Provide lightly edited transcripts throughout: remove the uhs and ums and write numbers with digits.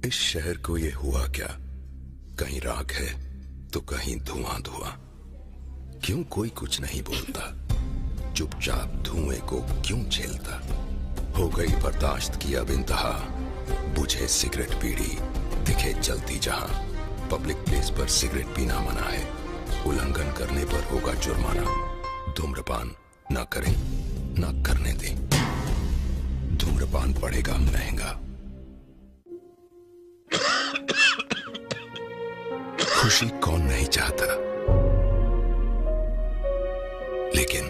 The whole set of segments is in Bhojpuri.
इस शहर को ये हुआ क्या? कहीं राख है तो कहीं धुआं धुआं। क्यों कोई कुछ नहीं बोलता? चुपचाप धुएं को क्यों झेलता? हो गई बर्दाश्त की अब इंतहा। बुझे सिगरेट बीड़ी दिखे जलती जहां। पब्लिक प्लेस पर सिगरेट पीना मना है। उल्लंघन करने पर होगा जुर्माना। धूम्रपान ना करें ना करने दें। धूम्रपान पड़ेगा महंगा। खुशी कौन नहीं चाहता, लेकिन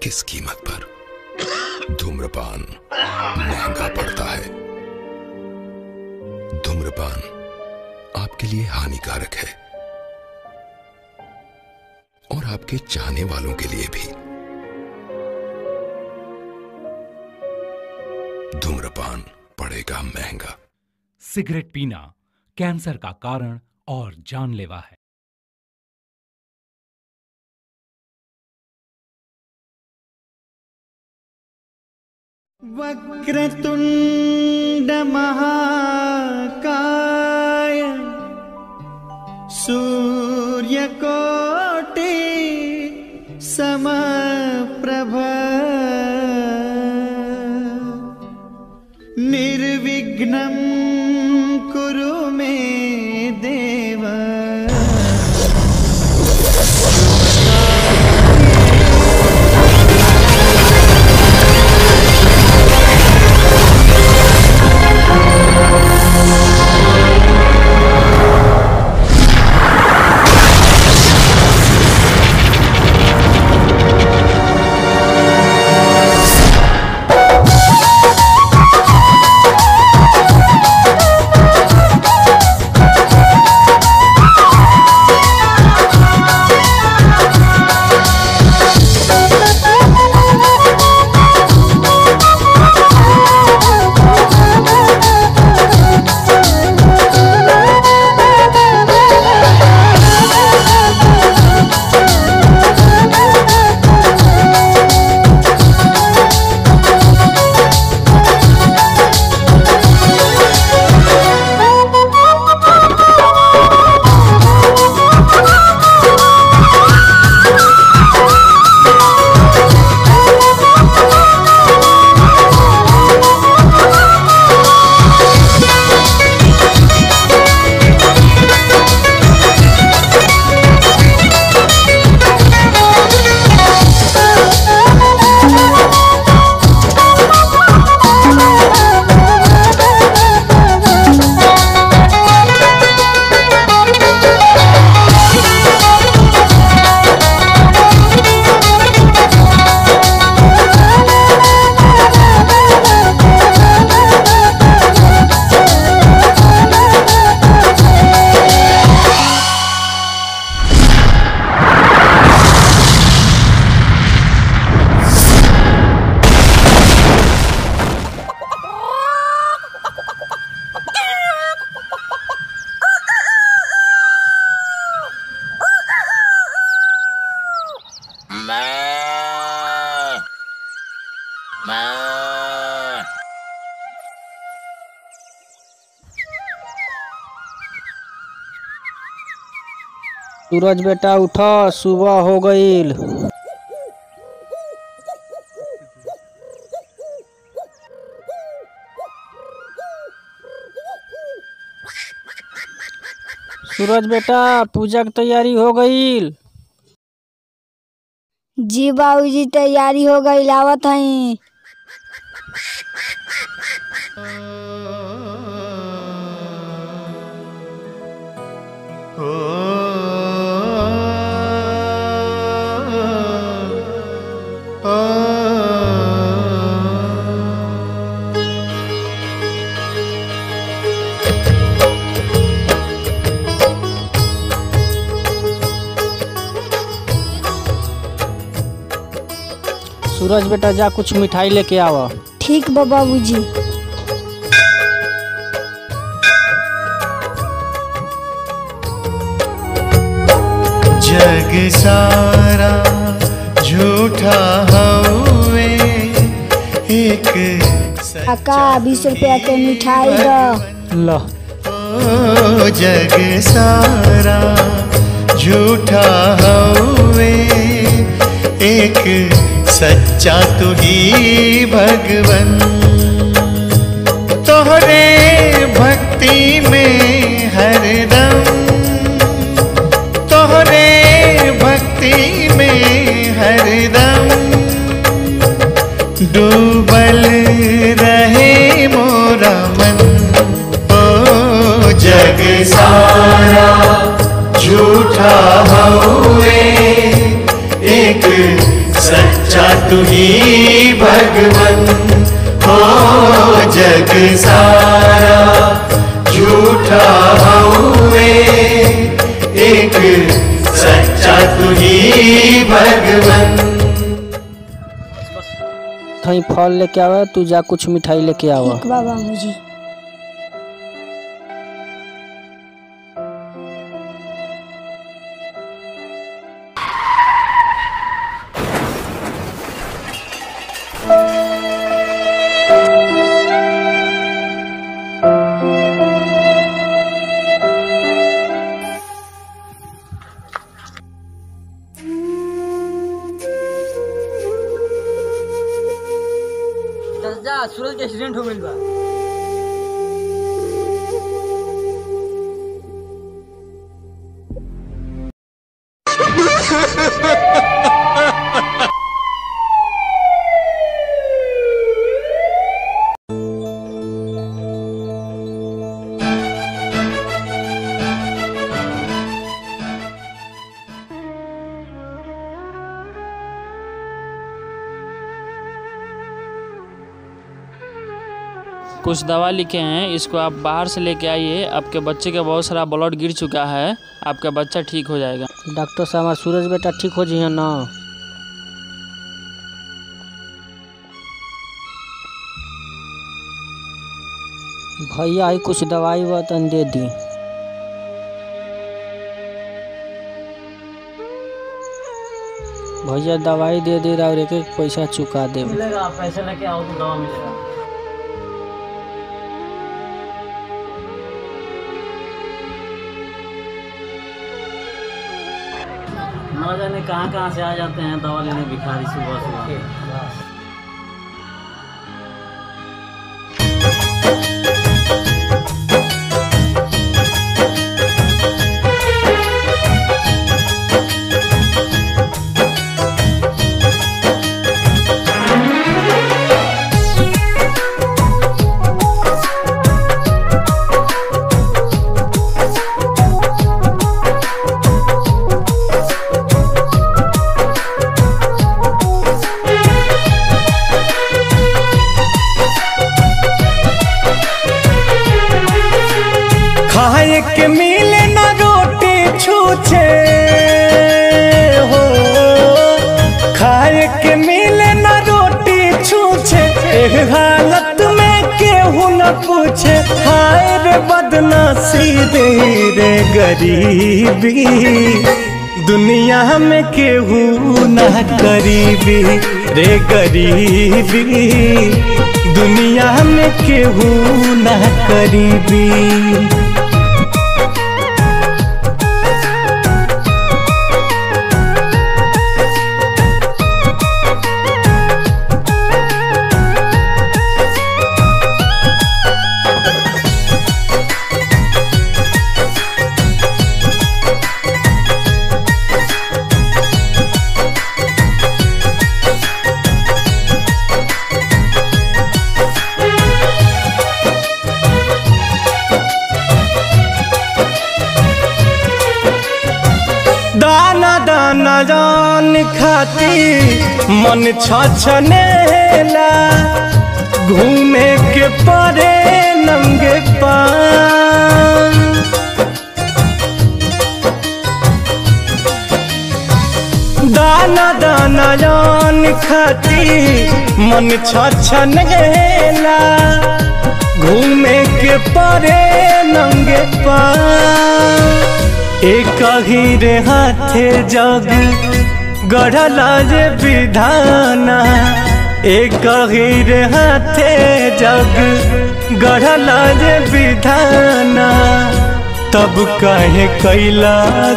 किस कीमत पर? धूम्रपान महंगा पड़ता है। धूम्रपान आपके लिए हानिकारक है और आपके चाहने वालों के लिए भी। धूम्रपान पड़ेगा महंगा। सिगरेट पीना कैंसर का कारण और जानलेवा है। वक्रतुंड महाकाय सूर्यकोटि समप्रभ निर्विघ्नं कुरु मे देव। सूरज बेटा उठो, सुबह हो गईल। सूरज बेटा पूजा की तैयारी हो गईल। जी बाबूजी तैयारी हो गई, आवत हई। सूरज बेटा जा कुछ मिठाई लेके आवा। ठीक बा बाबूजी। जग सारा झूठा हवे एक काका 20 रुपया के मिठाई दो। लो जग सारा झूठा हवे, एक सच्चा तू ही भगवन। तोहरे भक्ति में हरदम, तोहरे भक्ति में हरदम डूबल रहे मोरा मन। ओ जग सारा झूठा हवे, एक सच्चा तू ही भगवन। ओ जग सारा झूठा हवे, एक सच्चा तू ही भगवन। थई फल लेके आवा, तू जा कुछ मिठाई लेके आवा। ठीक बा बाबूजी। सूरज के एक्सीडेंट हो गइल बा। कुछ दवा लिखे हैं, इसको आप बाहर से लेके आइए। आपके बच्चे का बहुत सारा ब्लड गिर चुका है, आपका बच्चा ठीक हो जाएगा। डॉक्टर साहब, हमारा सूरज बेटा ठीक हो जाइए ना। भैया आई कुछ दवाई वतन दे दी। भैया दवाई दे दे और एक एक पैसा चुका दे। मिलेगा, पैसे लेके आओ तो दवा मिलेगा। न जाने कहाँ से आ जाते हैं दवा लेने भिखारी सुबह सुबह। खाए के मिले ना रोटी छूछे हो, खाए के मिले ना रोटी छूछे, एक हालत में केहू न पूछे। हाय रे बदनसीबी रे गरीबी, दुनिया में केहू न करीबी रे गरीबी, दुनिया में केहू न करीबी। दाना दाना जान खाती मन छछनेला, घूमे के परे नंगे पान। दाना दाना जान खाती मन छछनेला, घूमे के परे नंगे पान। एक ही रे हाथे जग गढ़ला जे विधाना, एक ही रे हाथे जग गढ़ला जे विधाना। तब कहे कैला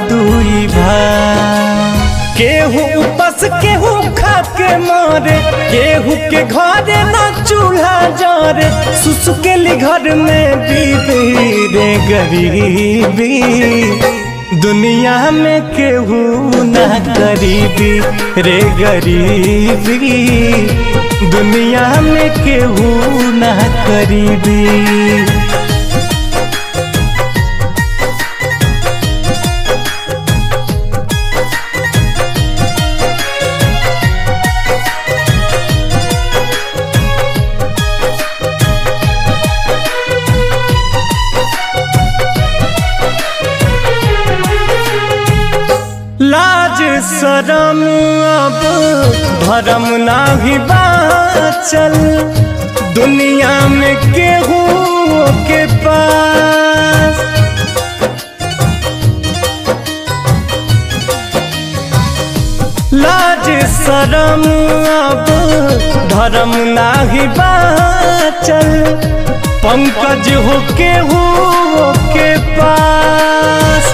दुई भाई। केहू उपास केहू खा के मारे, केहू के घरे न चूल्हा जरे, सुसुकेली घर में बीबी रे गरीबी। दुनिया में केहू ना गरीबी रे गरीबी, दुनिया में केहू ना गरीबी। लाज शरम अब भरम नाही बाचल, दुनिया में केहू के पास। लाज शरम अब धर्म नाही बाचल, पंकज हो केहू के पास।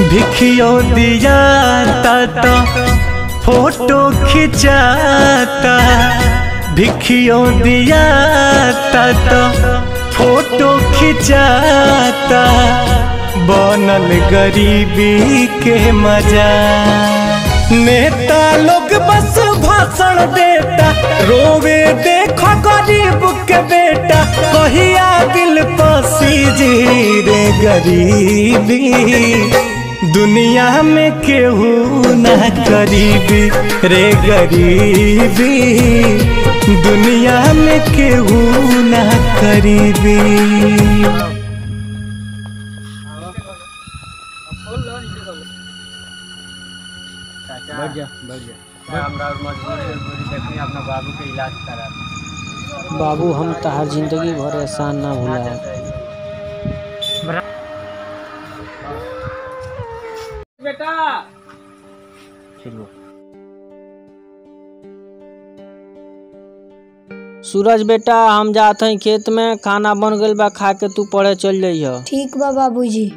भिखियो दिया ता फोटो खिंचाता, भिखियो दिया ता फोटो खिंचाता। बनल गरीबी के मजा, नेता लोग बस भाषण देता, रोवे देखो गरीब के बेटा, कहिया दिल पसीजी रे गरीबी। दुनिया में केहू ना गरीबी रे गरीबी, दुनिया में केहू ना गरीबी। अपना बाबू के इलाज करा। बाबू हम तहार जिंदगी भर एहसान ना भुलाए। बेटा सूरज बेटा हम जात हई खेत में, खाना बन गइल बा, खा के तू पढ़े चल जइह। ठीक बा बाबूजी।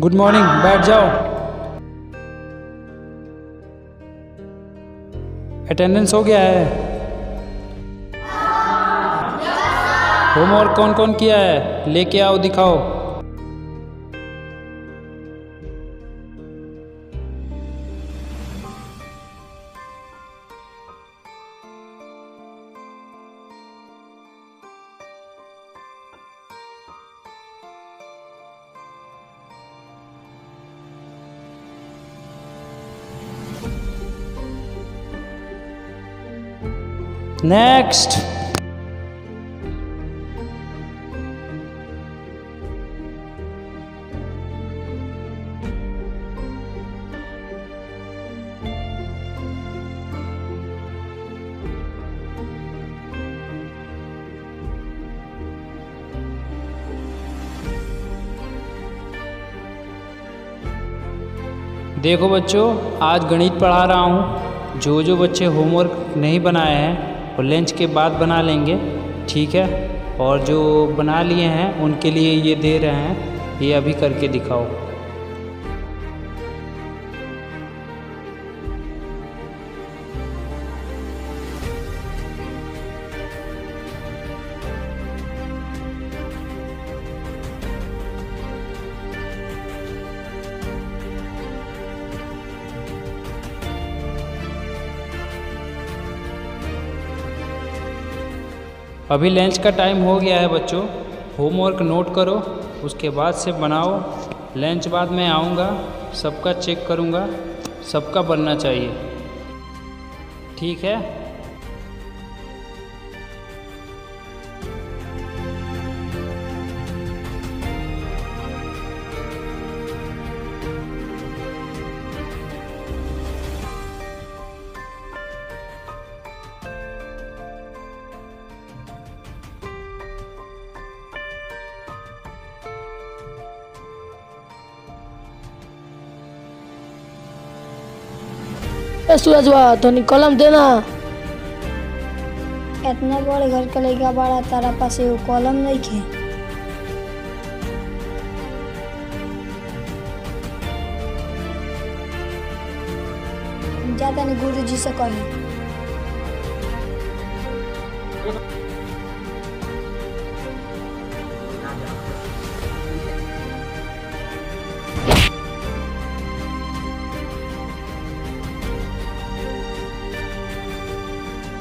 गुड मॉर्निंग, बैठ जाओ। अटेंडेंस हो गया है? होमवर्क कौन कौन किया है लेके आओ, दिखाओ। नेक्स्ट। देखो बच्चों, आज गणित पढ़ा रहा हूँ। जो बच्चे होमवर्क नहीं बनाए हैं और लंच के बाद बना लेंगे, ठीक है। और जो बना लिए हैं उनके लिए ये दे रहे हैं, ये अभी करके दिखाओ। अभी लंच का टाइम हो गया है बच्चों, होमवर्क नोट करो, उसके बाद से बनाओ। लंच बाद में आऊँगा, सबका चेक करूँगा, सबका बनना चाहिए, ठीक है। ए सूरजवा तनी कलम देना। इतना बड़े घर के लइका बड़ा तारा पास एगो कलम नइखे। जा तनी गुरुजी से कही।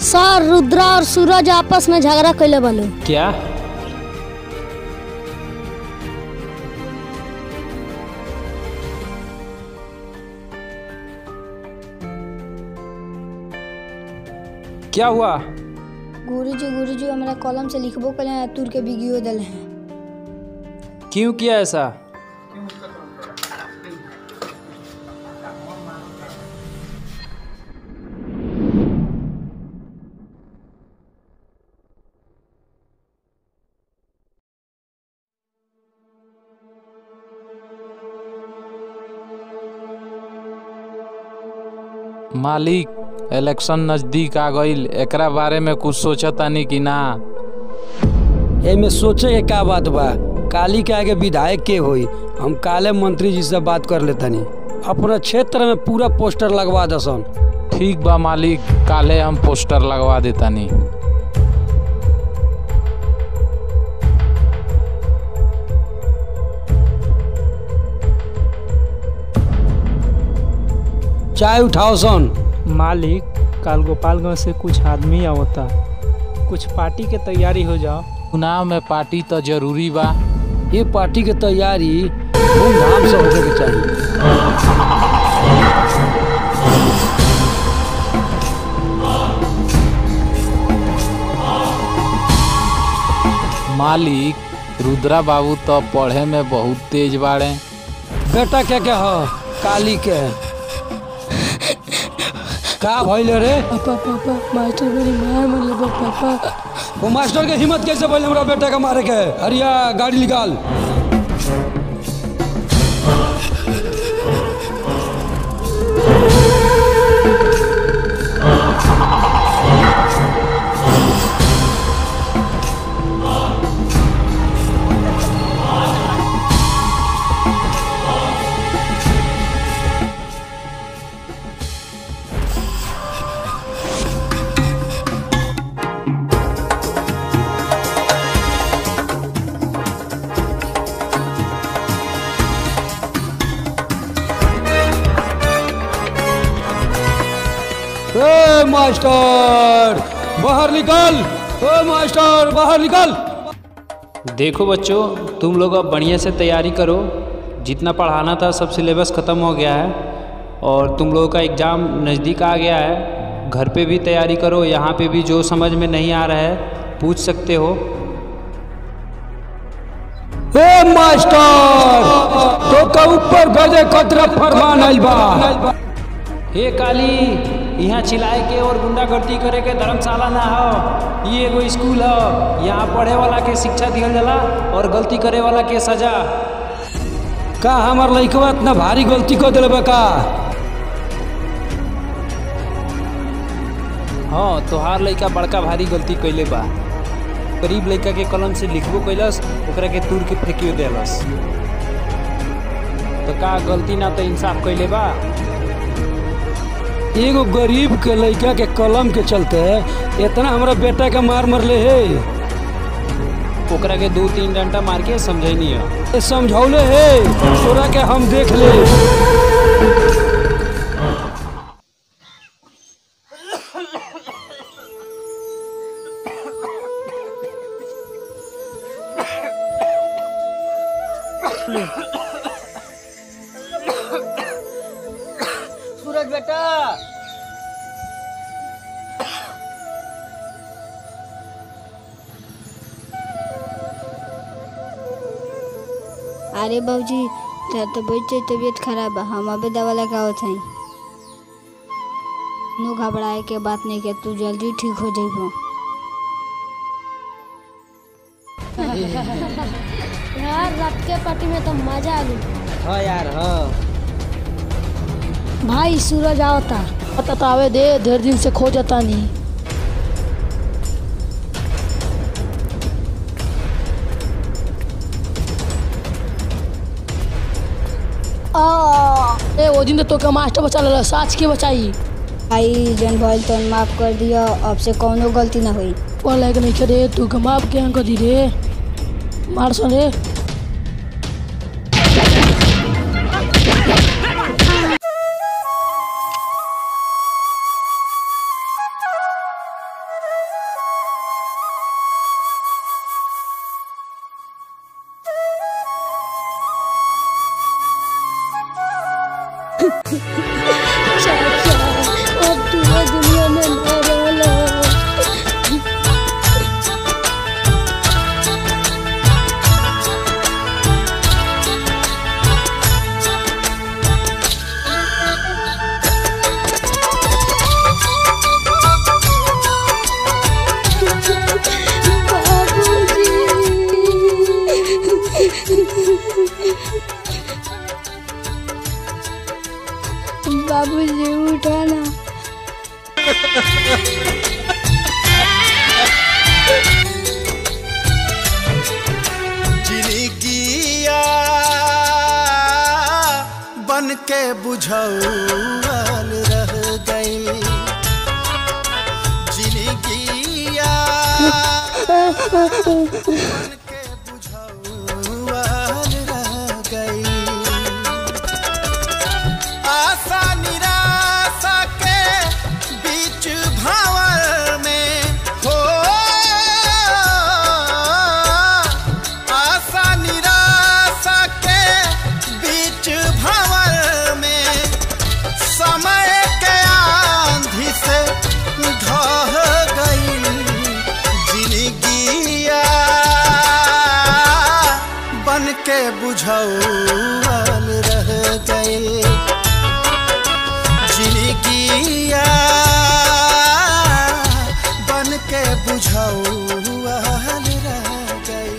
सर रुद्रा और सूरज आपस में झगड़ा कैले बालो। क्या? क्या हुआ? गुरुजी हमारा कलम से लिखबो कले तुर के बिगियो दल है। क्यों किया ऐसा? मालिक, इलेक्शन नजदीक आ गईल, एकरा बारे में कुछ सोचतानी कि ना? एमे सोचे के क्या बात बा? काली के आगे विधायक के होई, हम काले मंत्री जी से बात कर लेतानी। अपना क्षेत्र में पूरा पोस्टर लगवा दसन। ठीक बा मालिक, काले हम पोस्टर लगवा देतानी। चाय उठाओ सन। मालिक, काल गोपालगंज से कुछ आदमी आवता, कुछ पार्टी के तैयारी हो जाओ। चुनाव में पार्टी तो जरूरी बा। ये पार्टी के तैयारी धूमधाम से होने के चाहिए। मालिक, रुद्रा बाबू तो पढ़े में बहुत तेज बाड़े। बेटा क्या हो काली के का भइल रे? पापा मास्टर मेरी मार मरले बा पापा। वो मास्टर के हिम्मत कैसे भइल हमरा बेटा का मारे के? हरिया गाड़ी निकाल। मास्टर बाहर निकल। ओ मास्टर बाहर निकल। देखो बच्चों, तुम लोग अब बढ़िया से तैयारी करो। जितना पढ़ाना था सब सिलेबस ख़त्म हो गया है और तुम लोगों का एग्ज़ाम नज़दीक आ गया है। घर पे भी तैयारी करो। यहाँ पे भी जो समझ में नहीं आ रहा है पूछ सकते हो। ए मास्टर, तो का ऊपर भेजे कतरा फरमान आइल बा। हे काली, यहाँ चिल्लाए के और गुंडागर्दी करे के धर्मशाला ना हो, ये एगो स्कूल हो। यहाँ पढ़े वाला के शिक्षा दिहल जाला और गलती करे वाला के सजा। का हमार लइकवा इतना भारी गलती कर दिले बा का? हाँ, तोहार लइका बड़का भारी गलती कैले बा। गरीब लइका के कलम से लिखबो कैलस, ओकरा के तूर के फेंकियो देलस। तो का गलती ना तो इंसाफ कैले बा। एगो गरीब के लइका के कलम के चलते इतना हमरा बेटा का मार मरले है। ओकरा के 2-3 डंडा मार के समझैनी है। समझौले है तोरा के हम देख ले। सूरज बेटा, अरे बाबूजी तो बच्चे तबीयत खराब है, हम अबे दवा लगावत हई। नो घबराए के बात नहीं के, तू जल्दी ठीक हो जाइबो। यार रात के पार्टी में तो मजा आ गई। हाँ यार हाँ। भाई सूरज आवता। पता आवे दे, ढेर दिन से खोजता नहीं। ए वो दिन तो का मास्टर बचा लेला, साच के बचाई। भाई जन भइल तो माफ कर दिया, अब से कौनो गलती ना हुई। लायक नहीं करे तू का माफ के अंक दी रे, मार सन रे। बाबूजी उठाना। जिंदगिया बन के बुझौल रह गई, जिंदगिया बन के बुझौल रह गई। आशा निराशा के बीच भावर में हो, आशा निराशा के बीच भावर में समय के आंधी से ढह गई, जिंदगिया बन के बुझौल रह गई, जिंदगिया बन के बुझौल रह गई।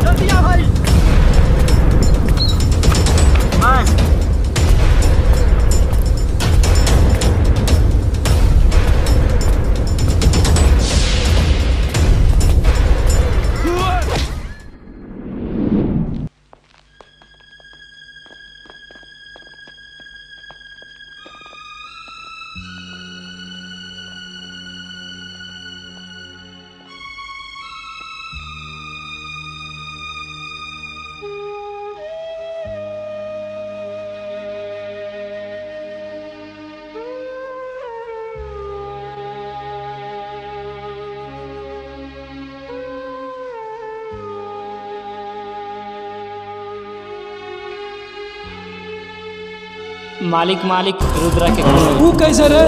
जल्दी आ भाई। मालिक मालिक रुद्रा के तू कैसे रे?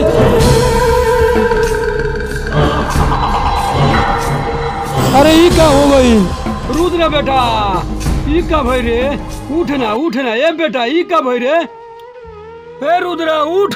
अरे ये क्या हो गई? रुद्रा बेटा ये का भाई रे? उठना उठना ये बेटा, ये का भाई रे? हे रुद्रा उठ।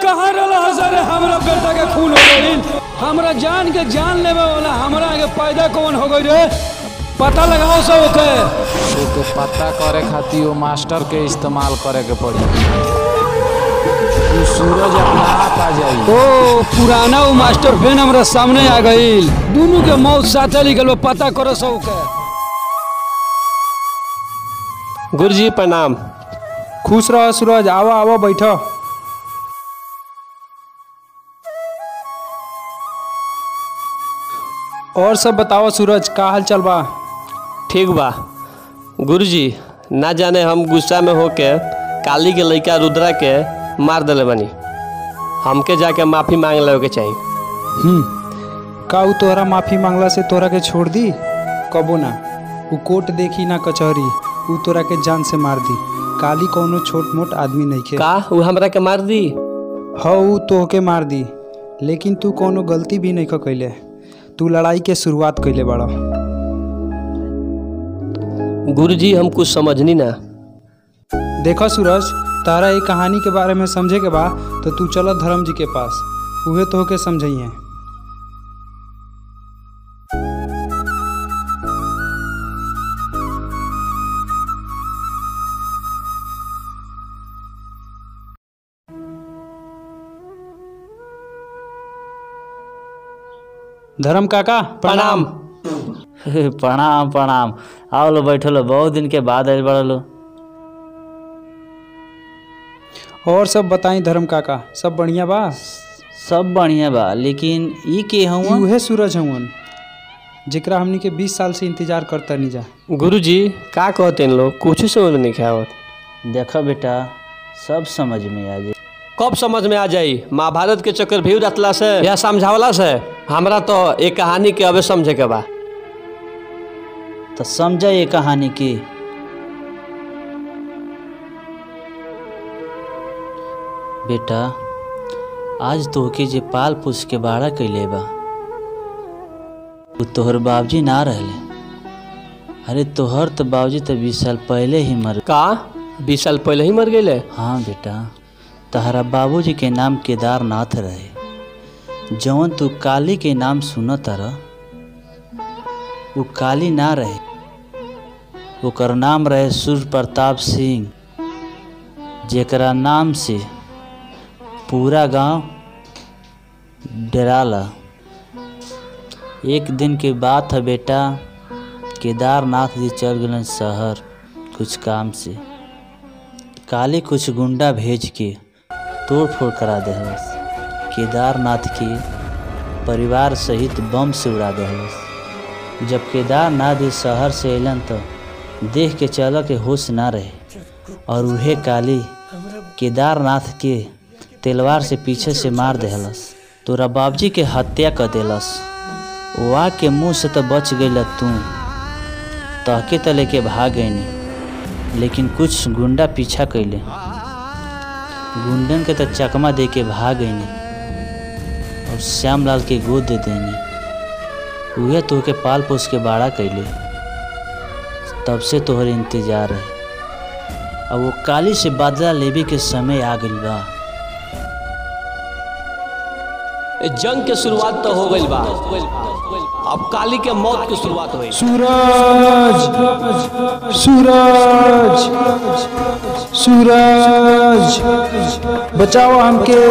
कहाँ रहा हज़ारे हमरा बेटा के खून हो गई, हमरा जान के जान लेवे वाला हमरा आगे पैदा कौन हो गई रे? पता लगाओ सब के पता करे खातिर वो मास्टर के इस्तेमाल करे के पड़ी। सूरज अपना आप आ जाई। ओ पुराना वो मास्टर फिर हमरा सामने आ गई, दोनों के मौत साथे निकल, पता करो सब के। गुरुजी प्रणाम। खुश रहो सूरज, आओ आओ बैठो। और सब बताओ सूरज, का हाल चल बा? ठीक बा गुरुजी, ना जाने हम गुस्सा में होके काली के लड़का रुद्रा के मार दिले बनी, हमके जाके माफी मांग ले के चाहिए। का उ तोहरा माफी मांगला से तोहरा के छोड़ दी? कबो ना, उ कोर्ट देखी ना कचहरी, उ तोरा के जान से मार दी। काली कोनो छोट मोट आदमी नहीं खे। का उ हमरा के मार दी? हाँ उ तोहके मार दी, लेकिन तू कोनो गलती भी नहीं कैले। तू लड़ाई के शुरुआत कैले बड़ा। गुरुजी हम कुछ समझनी ना। देखो सूरज, तारा एक कहानी के बारे में समझे के बा तो तू चल धर्म जी के पास, उहे तो के समझाइए। धर्म काका प्रणाम। प्रणाम प्रणाम। आओ लो, बैठो लो, बहुत दिन के बाद आइल बड़ा लो। और सब बताई धर्म काका, सब बढ़िया बा? सब बढ़िया बा, लेकिन ई के हूँ? उहे सूरज हवन जेकरा हमनी के 20 साल से इंतजार करता नहीं जा। गुरुजी का कहते लोग, कुछ समझ नहीं आवत। देखो बेटा, सब समझ में आ जाए। कब समझ में आ जाई? महाभारत के चक्कर भी रतला से या समझावला से? हमरा तो एक कहानी के अबे समझे के बा। तो समझा ये कहानी की। बेटा, आज तोहके जे पाल पोस के बाड़ा कैले बा, तोहर बाबूजी ना रहले। अरे तोहर तो बाबूजी तो 20 साल पहले ही मर। का 20 साल पहले ही मर गए? हाँ बेटा, तहरा बाबूजी के नाम केदारनाथ रहे। जवन तू काली के नाम सुनत रह, वो काली ना रहे, ओकर नाम रहे सूर्य प्रताप सिंह, जेकरा नाम से पूरा गांव डराला। एक दिन के बात है बेटा, केदारनाथ जी चल गए शहर कुछ काम से। काली कुछ गुंडा भेज के तोड़ फोड़ करा देहलस। केदारनाथ के परिवार सहित बम से उड़ा देहलस। जब केदारनाथ जी शहर से अलन तो देख के चल के होश ना रहे, और उहे काली केदारनाथ के तलवार से पीछे से मार देहलस। तोरा बाबूजी के हत्या कर देलस। वा के मुँह से तो बच गई तू, तहके तो लेके भाग गईनी, लेकिन कुछ गुंडा पीछा कैले। गुंडन के तो चकमा दे के भाग गईनी और श्यामलाल के गोद दे देनी। उहे तो के पाल पोस के बाड़ा कैले। तब से तोहर इंतजार है। अब वो काली से बदला लेवे के समय आ गइल बा। जंग के शुरुआत तो हो गई बा, अब काली के मौत की शुरुआत हुई। सूरज सूरज सूरज बचाओ हमके।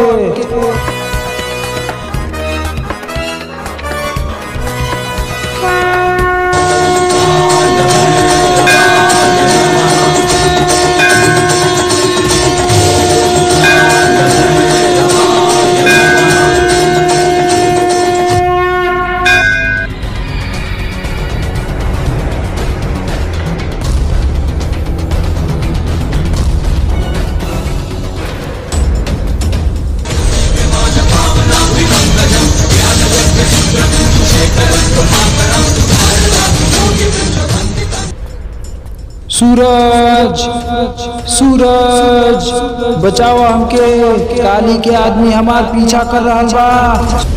सूरज सूरज बचाओ हमके, काली के आदमी हमार पीछा कर रहा बा।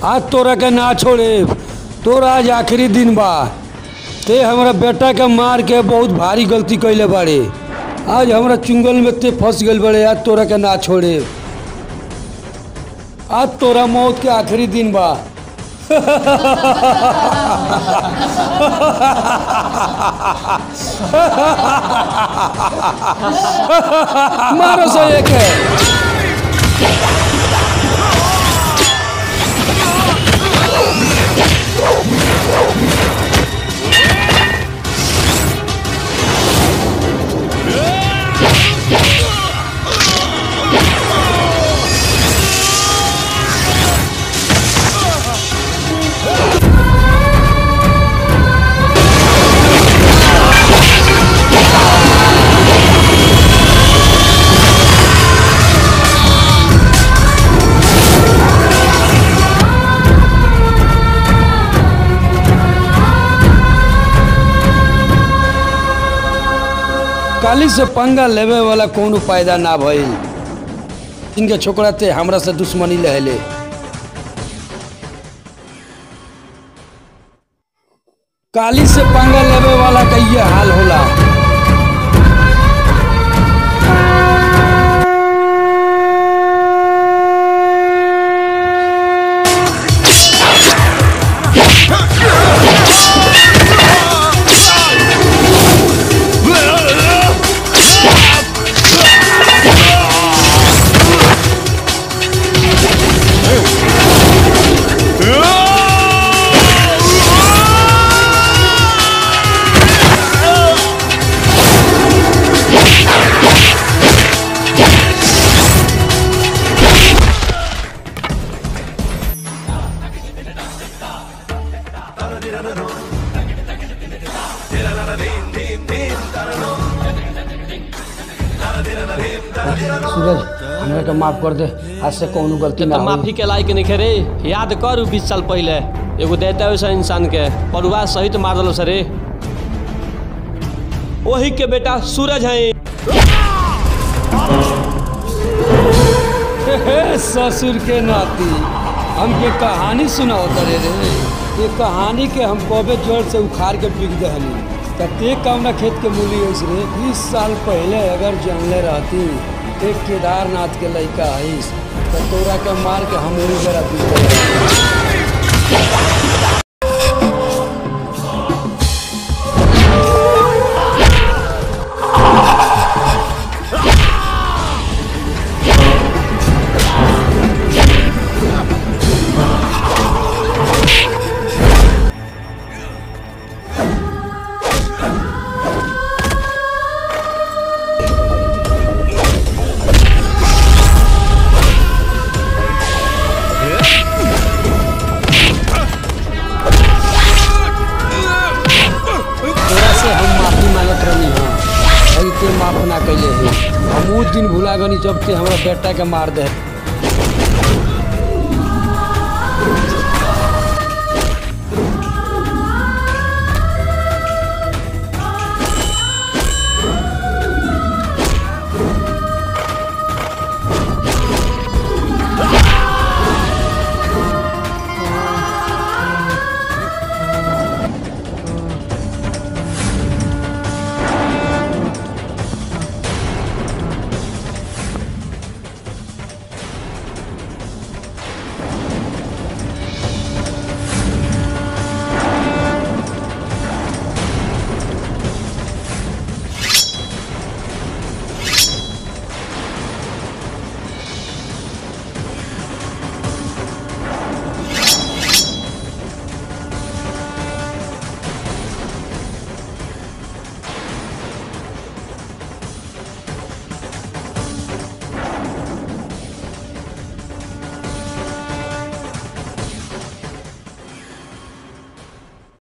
आज तोरा के ना छोड़े। तोरा आज आखिरी दिन बा। ते हमारा बेटा के मार के बहुत भारी गलती कैले बाड़े। आज हमारा चुंगल में ते फंस गए बड़े। आज तोरा के ना छोड़े। आज तोरा मौत के आखिरी दिन बा। मारो सो एक है। काली से पंगा लेवे वाला कोनो पैदा ना भइल। इनके छोकरा ते हमरा से दुश्मनी लहले। काली से पंगा लेवे वाला का ये हाल होला। सूरज हमरा के माफ कर दे। आज से कोनो गलती ना। माफी के लायक नहीं रे। याद कर 20 साल पहले एगो देता वैसा इंसान के परिवार सहित मार दलो सरे। वही के बेटा सूरज है। ससुर के नाती हमके कहानी सुनाओ तरे रे। ये कहानी के हम कबे जड़ से उखाड़ के बिक दहली। ते कौना खेत के मूली रे। 20 साल पहले अगर जानले रहती ते केदारनाथ के लड़का आईस तो तोरा के मार के हम जरा माफ ना कैले है। हम उस दिन भुला गनी जब ते हमारा बेटा के मार दे।